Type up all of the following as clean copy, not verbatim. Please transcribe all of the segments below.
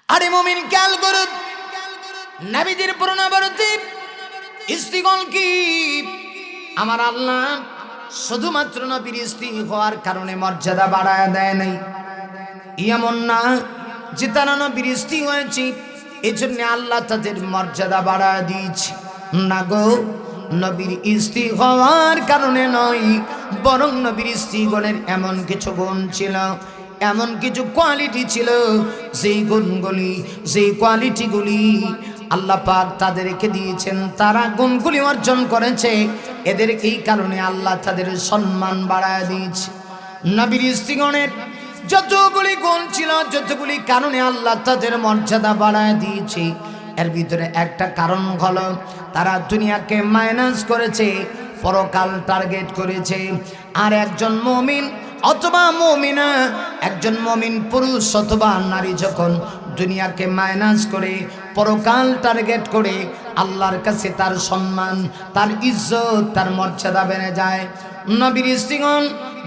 আরে মুমিন খেয়াল করুন, নবীজির পুনরাবৃত্তি স্ত্রীগণ কি আমার আল্লাহ শুধুমাত্র নবীর স্ত্রী হওয়ার কারণে মর্যাদা বাড়ায় দেয় নাই। এমন না যে তারা নবীর স্ত্রী হয়েছে এই জন্য আল্লাহ তাদের মর্যাদা বাড়ায় দিয়েছে। না গো, নবীর স্ত্রী হওয়ার কারণে নয়, বরং নবীর স্ত্রীগণের এমন কিছু গুণ ছিল, এমন কিছু কোয়ালিটি ছিল, যেই গুণগুলি, যেই কোয়ালিটিগুলি আল্লাহ পাক তাদেরকে দিয়েছেন। তারা গুণগুলি অর্জন করেছে, এদের এই কারণে আল্লাহ তাদের সম্মান বাড়ায় দিয়েছে। নবীর স্ত্রীগণের যতগুলি গুণ ছিল, যতগুলি কারণে আল্লাহ তাদের মর্যাদা বাড়ায় দিয়েছে, এর ভিতরে একটা কারণ হলো তারা দুনিয়াকে মাইনাস করেছে, পরকাল টার্গেট করেছে। আর একজন মুমিন অথবা মুমিনা, একজন মুমিন পুরুষ অথবা নারী যখন দুনিয়াকে মাইনাস করে পরকাল টার্গেট করে, আল্লাহর কাছে তার সম্মান, তার ইজ্জত, তার মর্যাদা বেড়ে যায়। নবীর স্ত্রীগণ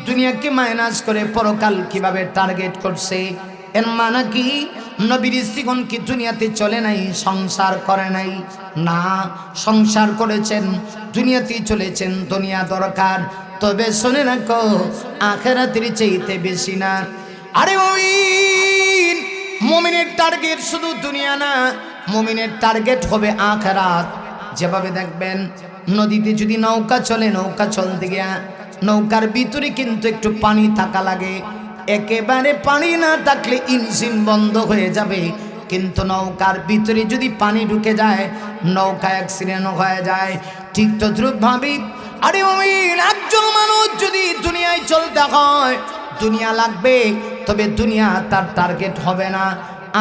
দুনিয়াকে মাইনাস করে পরকাল কিভাবে টার্গেট করছে, এর মানে কি নবীর স্ত্রীগণ কি দুনিয়াতে চলে নাই, সংসার করে নাই? না, সংসার করেছেন, দুনিয়াতে চলেছেন। দুনিয়া দরকার, তবে শুনে রাখো আখিরাতের চাইতে বেশি না। আরে মুমিন, মুমিনের টার্গেট শুধু দুনিয়া না, মুমিনের টার্গেট হবে আখিরাত। যেভাবে দেখবেন নদীতে যদি নৌকা চলে, নৌকা চলতে গিয়া নৌকার ভিতরে কিন্তু একটু পানি থাকা লাগে। একেবারে পানি না থাকলে ইঞ্জিন বন্ধ হয়ে যাবে, কিন্তু নৌকার ভিতরে যদি পানি ঢুকে যায় নৌকা অ্যাক্সিডেন্ট হয়ে যায়। ঠিক তদ্রুপ ভাবি, আরে মুমিন, একজন মানুষ যদি দুনিয়ায় চলতে হয়, দুনিয়া লাগবে, তবে দুনিয়া তার টার্গেট হবে না,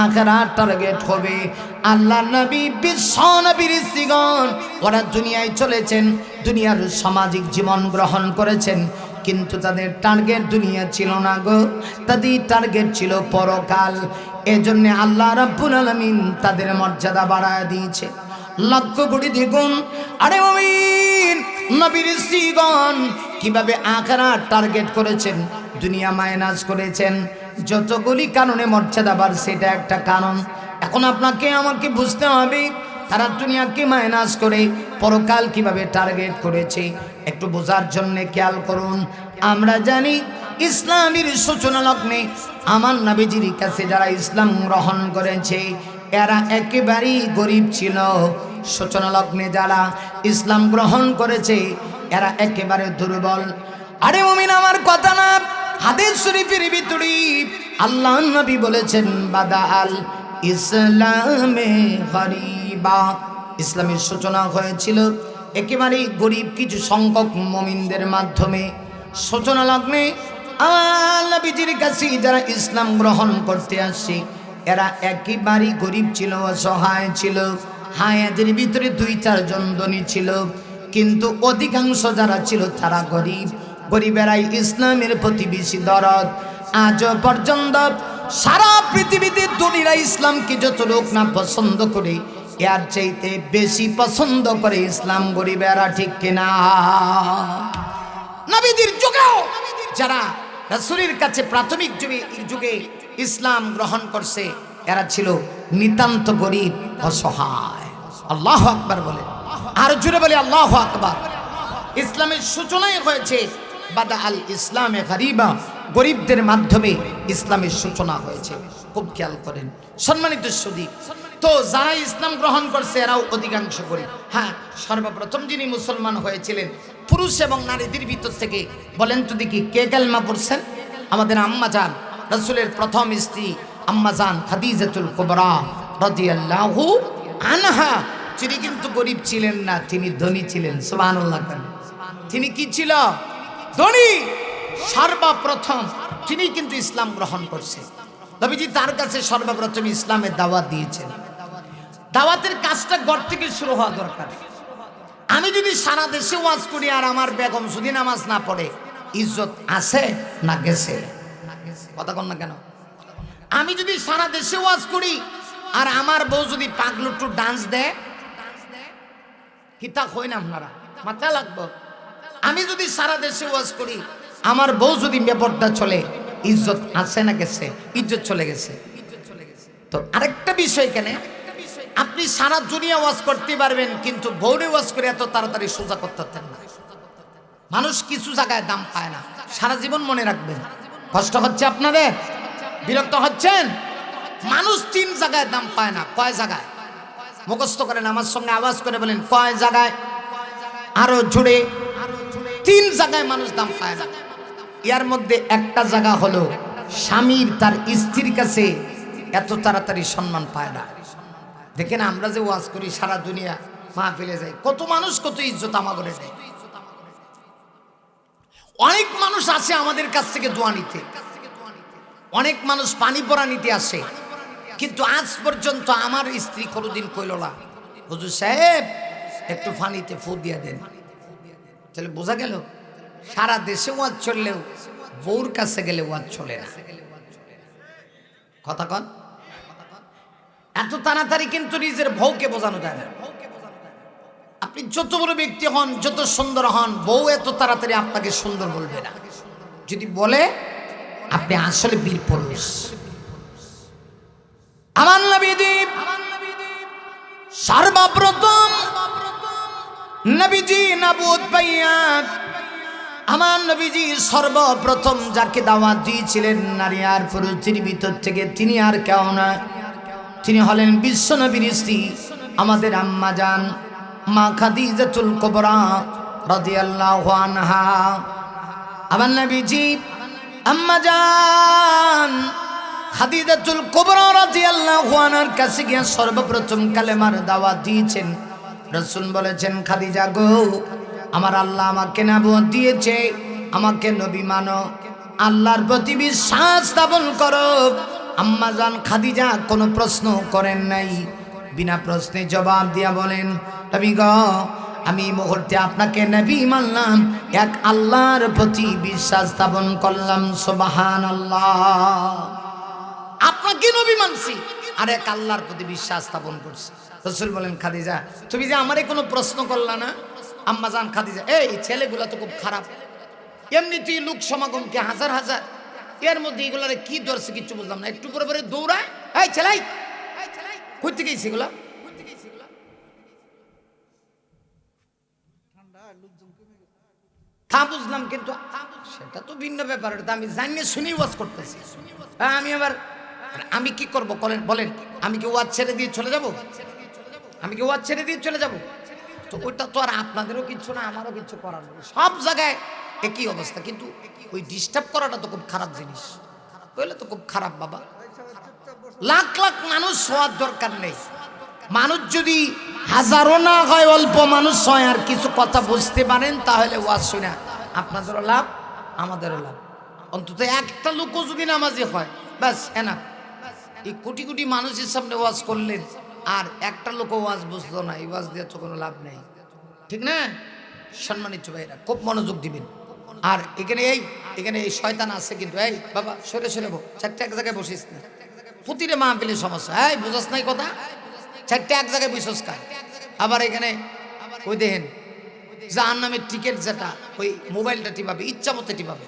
আখিরাত টার্গেট হবে। আল্লাহর নবী, বিশ্ব নবীর স্ত্রীগণ ওরা দুনিয়ায় চলেছেন, দুনিয়ার সামাজিক জীবন গ্রহণ করেছেন, কিন্তু তাদের টার্গেট দুনিয়া ছিল না গো, তাদের টার্গেট ছিল পরকাল। এজন্য আল্লাহ রাব্বুল আলামিন তাদের মর্যাদা বাড়ায় দিয়েছে লক্ষ কোটি দ্বিগুণ। আরে মুমিন, নবীর স্ত্রীগণ কিভাবে আখিরাত টার্গেট করেছেন, দুনিয়া মাইনাস করেছেন। যতগুলি কারণে মর্যাদা বাড়ছে, এটা একটা কারণ। এখন আপনাকে আমাকে বুঝতে হবে তারা দুনিয়াকে মাইনাস করে পরকাল কিভাবে টার্গেট করেছে। একটু বোঝার জন্য খেয়াল করুন। আমরা জানি ইসলামের সূচনা লগ্নে আমার নবীজির কাছে যারা ইসলাম গ্রহণ করেছে এরা একেবারেই গরিব ছিল। সূচনা লগ্নে যারা ইসলাম গ্রহণ করেছে এরা একেবারে দুর্বল। আরে মুমিন, আমার কথা না, হাদিস শরীফের ভিতরে আল্লাহ নবী বলেছেন, বাদা আল ইসলামে গরিবা, ইসলামের সূচনা হয়েছিল একেবারেই গরিব কিছু সংখ্যক মুমিনদের মাধ্যমে। সূচনা লগ্নে আল্লাহ নবীজির কাছে যারা ইসলাম গ্রহণ করতে আসে এরা একেবারেই গরিব ছিল, অসহায় ছিল। হ্যাঁ, এদের ভিতরে 2-4 জন ধনী ছিল, কিন্তু অধিকাংশ যারা ছিল তারা গরিব। গরিবেরাই ইসলামের প্রতি বেশি দরদ। আজ পর্যন্ত সারা পৃথিবীতে ধনীরা ইসলামকে যত লোক না পছন্দ করে, এর চাইতে বেশি পছন্দ করে ইসলাম গরিবেরা, ঠিক কিনা? নবীদের যুগেও যারা রাসূলের কাছে প্রাথমিক যুগে ইসলাম গ্রহণ করছে এরা ছিল নিতান্ত গরিব, অসহায়। আল্লাহু আকবার বলে, আর জোরে বলে আল্লাহু আকবার। ইসলামের সূচনাই হয়েছে বাদা আল ইসলামে গরিবা, গরিবদের মাধ্যমে ইসলামের সূচনা হয়েছে। খুব খেয়াল করেন সম্মানিত সুধী। তো যারা ইসলাম গ্রহণ করছে এরাও অধিকাংশ গরিব। হ্যাঁ, সর্বপ্রথম যিনি মুসলমান হয়েছিলেন পুরুষ এবং নারীদের ভিতর থেকে বলেন তো দেখি কে কালেমা পড়ছেন? আমাদের আম্মা জান, রাসূলের প্রথম স্ত্রী আম্মা জান খাদিজাতুল কুবরা রাদিয়াল্লাহু আনহা। তিনি কিন্তু গরিব ছিলেন না, তিনি ধনী ছিলেন। সুবহানাল্লাহ। তিনি কি ছিল? ধনী। সর্বপ্রথম তিনি কিন্তু ইসলাম গ্রহণ করছে। নবীজি তার কাছে সর্বপ্রথম ইসলামের দাওয়াত দিয়েছেন। দাওয়াতের কাজটা ঘর থেকে শুরু হওয়া দরকার। আমি যদি সারা দেশে ওয়াজ করি আর আমার বেগম যদি নামাজ না পড়ে, ইজ্জত আছে না গেছে? কথা কন না কেন? আমি যদি সারা দেশে ওয়াজ করি আর আমার বউ যদি পাগলুট্টু ডান্স দেয়, কিতা কই না আপনারা? মাথা লাগবো। আমি যদি সারা দেশে ওয়াজ করি, আমার বউ যদি বেপরদা চলে, ইজ্জত আছে না গেছে? ইজ্জত চলে গেছে। তো আরেকটা বিষয় এখানে, আপনি সারা দুনিয়া ওয়াজ করতে পারবেন, কিন্তু বউরে ওয়াজ করে এত তাড়াতাড়ি সোজা করতে পারতেন না। মানুষ কিছু জায়গায় দাম পায় না, সারা জীবন মনে রাখবেন। কষ্ট হচ্ছে আপনাদের, বিরক্ত হচ্ছেন? মানুষ 3 জায়গায় দাম পায় না। কয় জায়গায়? মুখস্থ করেন, আমার সঙ্গে আওয়াজ করে বলেন, কয় জায়গায়? আরো জুড়ে। 3 জায়গায় মানুষ দাম পায় না। এর মধ্যে একটা জায়গা হলো স্বামীর তার স্ত্রীর কাছে এত তাড়াতাড়ি সম্মান পায় না। দেখেন আমরা যে ওয়াজ করি সারা দুনিয়া মাহফিলে যাই, কত মানুষ কত ইজ্জত আমাদের দেয়। অনেক মানুষ আসে আমাদের কাছ থেকে দোয়া নিতে, অনেক মানুষ পানি পড়া নিতে আসে, কিন্তু আজ পর্যন্ত আমার স্ত্রী কোনোদিন কইল না, হুজুর সাহেব একটু পানিতে ফু দিয়ে দেন। তাহলে বোঝা গেল সারা দেশে ওয়াজ চললেও বউর কাছে গেলে ওয়াজ চলে না। কথা কন, এত তাড়াতাড়ি কিন্তু নিজের বউকে বোঝানো যায় না। আপনি যত বড় ব্যক্তি হন, যত সুন্দর হন, বউ এত তাড়াতাড়ি আপনাকে সুন্দর বলবে না। যদি বলে আপনি আসলে বীর পুরুষ। আমার নবীজি সর্বপ্রথম নবীজি নবুয়ত পাইয়া, আমার নবীজি সর্বপ্রথম যাকে দাওয়াত দিয়েছিলেন নারী আর পুরুষের ভিতর থেকে, তিনি আর কেউ না, তিনি হলেন বিশ্ব নবীর স্ত্রী আমাদের আম্মা জান মা খাদিজাতুল কুবরা রাদিয়াল্লাহু আনহা। আমার নবীজি আম্মা জান খাদিজাতুল কুবরা রাদিয়াল্লাহু আনহার কাছে গিয়ে সর্বপ্রথম কালেমার দাওয়াত দিয়েছেন। রাসূল বলেছেন, খাদিজা গো, আমার আল্লাহ আমাকে নবুয়ত দিয়েছে, আমাকে নবী মানো, আল্লাহর প্রতি বিশ্বাস স্থাপন করো। আম্মা জান খাদিজা কোনো প্রশ্ন করেন নাই, বিনা প্রশ্নে জবাব দিয়া বলেন, নবী গো, আমি এই মুহূর্তে আপনাকে নবী মানলাম, এক আল্লাহর প্রতি বিশ্বাস স্থাপন করলাম। সুবহানাল্লাহ, আপনাকে নবী মানছি আর এক আল্লাহর প্রতি বিশ্বাস স্থাপন করছি। রাসূল বলেন, খাদিজা তুমি যে আমারে কোনো প্রশ্ন করলা না? আম্মা জান খাদিজা, এই ছেলেগুলা তো খুব খারাপ, এমনিতেই লোক সমাগমকে হাজার হাজার, এর মধ্যে এগুলারে কি ধরছে কিচ্ছু বুঝলাম না, একটু পরে পরে দৌড়ায়, এই ছেলাই কই থেকে গেছে এগুলা? তা বুঝলাম, কিন্তু সেটা তো ভিন্ন ব্যাপার, এটা আমি জানিয়ে শুনেই ওয়াজ করতেছি। আমি আবার আমি কি করবো বলেন? আমি কি ওয়াজ ছেড়ে দিয়ে চলে যাব? আমি কি ওয়াজ ছেড়ে দিয়ে চলে যাব? তো ওইটা তো আর আপনাদেরও কিচ্ছু না, আমারও কিচ্ছু করার নেই, সব জায়গায় একই অবস্থা। কিন্তু ওই ডিস্টার্ব করাটা তো খুব খারাপ জিনিস, বুঝলে তো খুব খারাপ বাবা। লাখ লাখ মানুষ হওয়ার দরকার নেই। মানুষ যদি হাজারও না হয়, অল্প মানুষ হয় আর কিছু কথা বুঝতে পারেন, তাহলে ওয়াজ শুনে আপনাদেরও লাভ আমাদেরও লাভ। অন্তত একটা লোকও যদি নামাজি হয়, ব্যাস এনা। এই কোটি কোটি মানুষের সামনে ওয়াজ করলেন আর একটা লোকও ওয়াজ বুঝলো না, এই ওয়াজ দিয়ে তো কোনো লাভ নেই, ঠিক না? সম্মানিত ভাইরা খুব মনোযোগ দিবেন। আর এখানে এই শয়তান আছে কিন্তু, এই বাবা সরে সরে চারটে এক জায়গায় বসিস না, প্রতিটা মাহফিলের সমস্যা। এই বুঝস নাই কথা, চারটে এক জায়গায় বসিস কাজ। আবার এখানে ওই দেখেন জাহান্নামের টিকিট, যেটা ওই মোবাইলটা টিপাবে, ইচ্ছা মতো টিপাবে,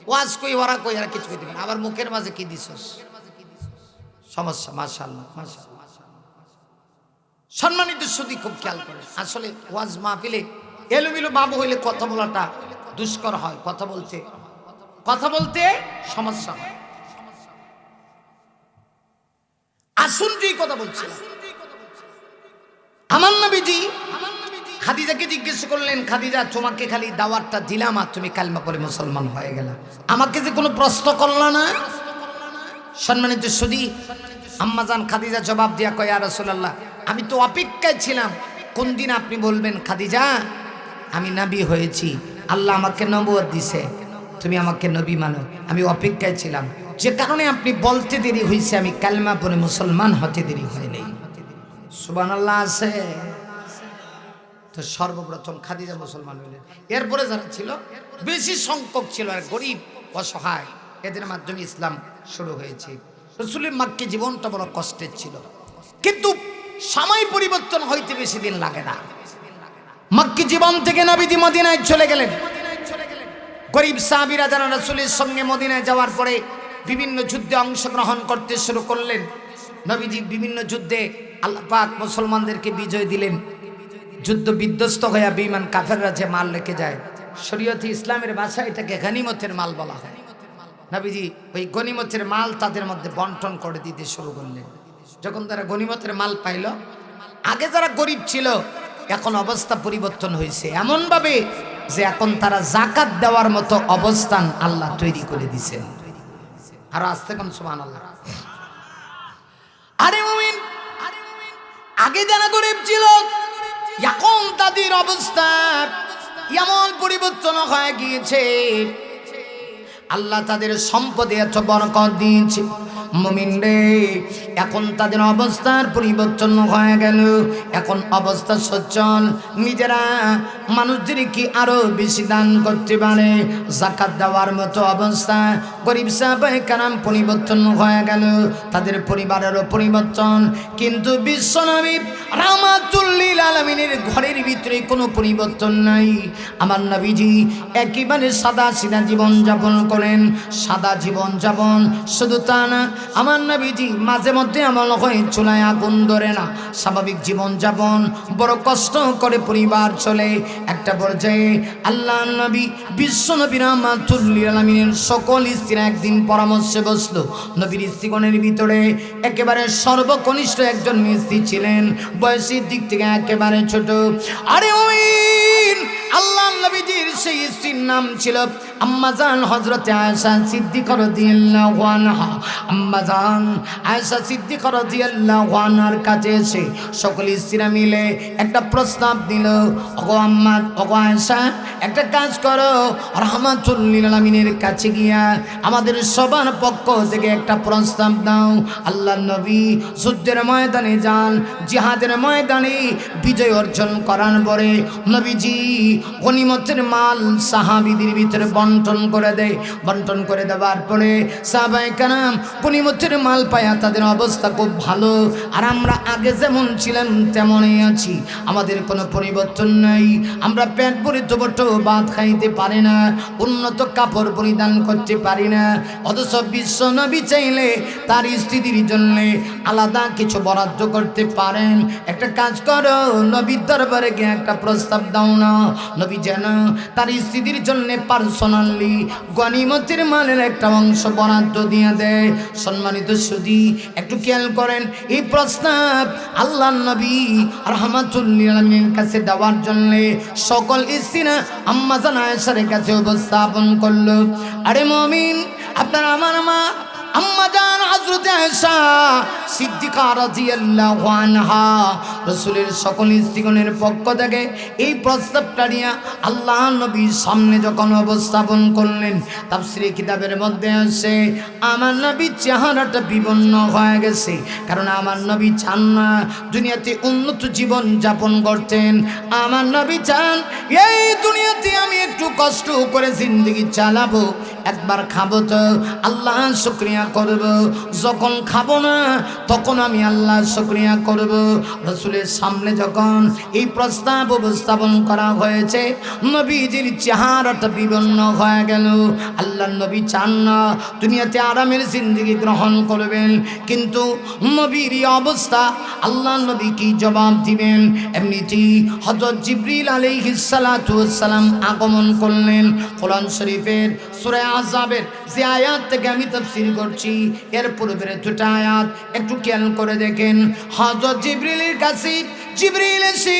ওয়াজ কই ওরা কই আর কিছু দিবেন, আবার মুখের মাঝে কি দিছস, সমস্যা। মাশাআল্লাহ মাশাআল্লাহ। সম্মানিত সুদী খুব খেয়াল করেন, আসলে ওয়াজ মাহফিলে এলোমেলো বাবু হইলে কথা বলাটা দুষ্কর হয়, কথা বলতে সমস্যা হয়। আসুন যে কথা বলছিলাম, আমার নবীজি খাদিজাকে জিজ্ঞেস করলেন, খাদিজা তোমাকে খালি দাওয়াতটা দিলাম আর তুমি কালিমা পড়ে মুসলমান হয়ে গেলা, আমাকে যে কোনো প্রশ্ন করলা না? সম্মানিত সুদী, আম্মা জান খাদিজা জবাব দিয়া কয়, ইয়া রাসূলুল্লাহ, আমি তো অপেক্ষায় ছিলাম কোন দিন আপনি বলবেন, খাদিজা আমি নবী হয়েছি, আল্লাহ আমাকে নবুয়ত দিছে, তুমি আমাকে নবী মানো। আমি অপেক্ষায় ছিলাম, যে কারণে আপনি বলতে দেরি হয়েছে, আমি কালিমা পড়ে মুসলমান হতে দেরি হয় নাই। সুবহানাল্লাহ আছে। তো সর্বপ্রথম খাদিজা মুসলমান হইলেন। এরপরে যারা ছিল বেশি সংখ্যক ছিল আর গরিব অসহায়, এদের মাধ্যমে ইসলাম শুরু হয়েছে। রাসূলের মক্কি জীবনটা বড় কষ্টের ছিল, কিন্তু সময় পরিবর্তন হইতে বেশি দিন লাগে না। মক্কি জীবন থেকে নবীজি মদিনায় চলে গেলেন। গরিব সাহাবীরা যারা রাসূলের সঙ্গে মদিনায় যাওয়ার পরে বিভিন্ন যুদ্ধে অংশগ্রহণ করতে শুরু করলেন, নবীজি বিভিন্ন যুদ্ধে আল্লাহ পাক মুসলমানদেরকে বিজয় দিলেন। যুদ্ধ বিধ্বস্ত হয়ে বেঈমান কাফেররা যে মাল রেখে যায়, শরীয়তে ইসলামের ভাষায় এটাকে গনিমতের মাল বলা হয়। নবীজি ওই গনিমতের মাল তাদের মধ্যে বন্টন করে দিতে শুরু করলেন। যখন তারা গনিমতের মাল পাইল, আগে যারা গরিব ছিল এখন অবস্থা পরিবর্তন হয়েছে এমনভাবে যে এখন তারা যাকাত দেওয়ার মতো অবস্থান আল্লাহ তৈরি করে দিয়েছেন। আর আস্তে কোন সুবহানাল্লাহ। আরে মুমিন, আগে যারা গরিব ছিল এখন তাদের অবস্থা এমন পরিবর্তন হয়ে গিয়েছে, আল্লাহ তাদের সম্পদে এত বরকত দিয়েছে। মুমিন রে, এখন তাদের অবস্থার পরিবর্তন হয়ে গেল। এখন অবস্থা সচ্ছল, নিজেরা মানুষদেরকে আরো বেশি দান করতে পারে, যাকাত দেওয়ার মতো অবস্থা। গরিব সাহাবায়ে কেরাম পরিবর্তন হয়ে গেল, তাদের পরিবারেরও পরিবর্তন। কিন্তু বিশ্বনবী রাহমাতুল লিল আলামিনের ঘরের ভিতরে কোনো পরিবর্তন নাই। আমার নবীজি একেবারে সাদা সিধা জীবন যাপন করেন, সাদা জীবন যাপন। শুধু তা না, আমার নবীজি মাঝে মধ্যে আমল হয় চুলায় আগুন ধরে না, স্বাভাবিক জীবন যাপন, বড় কষ্ট করে পরিবার চলে। একটা পর্যায়ে আল্লাহ নবী বিশ্ব নবী রাহমাতুল লিল আলামিনের সকল স্ত্রীরা একদিন পরামর্শে বসলো। নবীর স্ত্রীগণের ভিতরে একেবারে সর্বকনিষ্ঠ একজন স্ত্রী ছিলেন, বয়সের দিক থেকে একেবারে ছোট। আরে ওই আল্লাহ নবীজির সেই স্ত্রীর নাম ছিল আম্মাজান হযরত আয়েশা সিদ্দিকা রাদিয়াল্লাহু আনহা। আম্মাজান আয়েশা সিদ্দিকা রাদিয়াল্লাহু আনহার কাছে এসে সকল স্ত্রীরা মিলে একটা প্রস্তাব দিল, ওগো আম্মা, ওগো আয়েশা, একটা কাজ করো, রাহমাতুল লিল আলামিনের কাছে গিয়া আমাদের সবার পক্ষ থেকে একটা প্রস্তাব দাও। আল্লাহ নবী যুদ্ধের ময়দানে যান, জিহাদের ময়দানে বিজয় অর্জন করার পরে নবীজি গনিমতের মাল সাহাবীদের ভিতরে বন্টন করে দেয়। বন্টন করে দেওয়ার পরে সাহাবায়ে কেরাম গনিমতের মাল পায়া তাদের অবস্থা খুব ভালো। আর আমরা আগে যেমন ছিলাম তেমনই আছি, আমাদের কোনো পরিবর্তন নাই। আমরা পেট ভরে দুটো ভাত খাইতে পারি না, উন্নত কাপড় পরিধান করতে পারি না, অথচ বিশ্ব নবী চাইলে তার স্ত্রীদের জন্য আলাদা কিছু বরাদ্দ করতে পারেন। একটা কাজ করো, নবীর দরবারে গিয়ে একটা প্রস্তাব দাও না, নবী যেন তার স্ত্রীদের জন্য পার্সোনালি গনিমতের মালের একটা অংশ বরাদ্দ দিয়ে দেয়। সম্মানিত সুধী, একটু খেয়াল করেন, এই প্রস্তাব আল্লাহ নবী রাহমাতুল লিল আলামিনের কাছে দেওয়ার জন্য সকল স্ত্রীরা আম্মাজান আয়েশার কাছে উপস্থাপন করলো। আরে মুমিন, আপনার আমার মা আম্মাজান হযরত আয়েশা সিদ্দিকা রাদিয়াল্লাহু আনহা রাসূলের সকল স্ত্রীগণের পক্ষ থেকে এই প্রস্তাবটা নিয়ে আল্লাহ নবীর সামনে যখন উপস্থাপন করলেন, তাফসীরে কিতাবের মধ্যে আছে আমার নবীর চেহারাটা বিবর্ণ হয়ে গেছে। কারণ আমার নবী চান না দুনিয়াতে উন্নত জীবন যাপন করতেন। আমার নবী চান এই দুনিয়াতে আমি একটু কষ্ট করে জিন্দেগি চালাবো, একবার খাবো তো আল্লাহ শুকরিয়া করব, যখন খাবো না তখন আমি আল্লাহ শুকরিয়া করব। রাসূলের সামনে যখন এই প্রস্তাব উপস্থাপন করা হয়েছে, নবীজির চেহারাটা বিবর্ণ হয়ে গেল। আল্লাহ নবী চান না দুনিয়াতে আরামের জিন্দেগি গ্রহণ করবেন, কিন্তু নবীর অবস্থা আল্লাহ নবী কি জবাব দিবেন? এমনিতেই হযরত জিবরিল আলাইহিস সালাতু ওয়াস সালাম আগমন করলেন। কোরআন শরীফের সূরা আহজাবের যে আয়াত থেকে আমি তাফসীর করছি, এর পূর্বের দুটো আয়াত একটু খেয়াল করে দেখেন। হযরত জিবরিলের কাছে জিবরিল এসে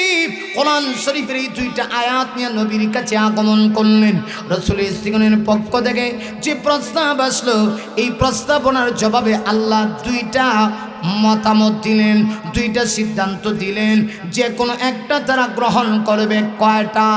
কোরআন শরীফের এই দুইটা আয়াত নিয়ে নবীর কাছে আগমন করলেন। রাসূলের স্ত্রীগণের পক্ষ থেকে যে প্রস্তাব আসলো, এই প্রস্তাবনার জবাবে আল্লাহ দুইটা মতামত দিলেন, দুইটা সিদ্ধান্ত দিলেন, যে কোনো একটা তারা গ্রহণ করবে। কয়টা?